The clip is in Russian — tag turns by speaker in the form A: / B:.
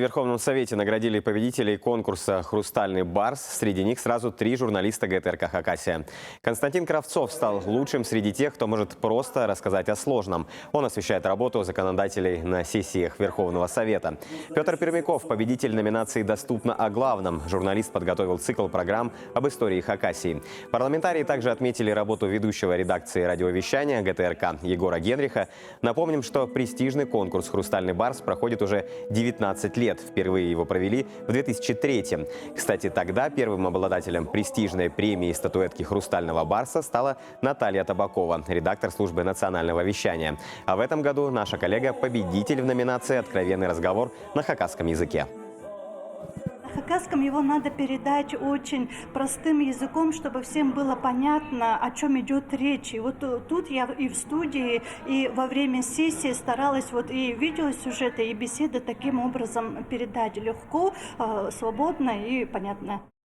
A: Верховном Совете наградили победителей конкурса «Хрустальный барс». Среди них сразу 3 журналиста ГТРК «Хакасия». Константин Кравцов стал лучшим среди тех, кто может просто рассказать о сложном. Он освещает работу законодателей на сессиях Верховного Совета. Петр Пермяков – победитель номинации «Доступно о главном». Журналист подготовил цикл программ об истории Хакасии. Парламентарии также отметили работу ведущего редакции радиовещания ГТРК Егора Генриха. Напомним, что престижный конкурс «Хрустальный барс» проходит уже 19 лет. Впервые его провели в 2003-м. Кстати, тогда первым обладателем престижной премии и статуэтки «Хрустального барса» стала Наталья Табакова, редактор службы национального вещания. А в этом году наша коллега – победитель в номинации «Откровенный разговор» на хакасском языке.
B: На хакасском его надо передать очень простым языком, чтобы всем было понятно, о чем идет речь. И вот тут я и в студии, и во время сессии старалась и видеосюжеты, и беседы таким образом передать легко, свободно и понятно.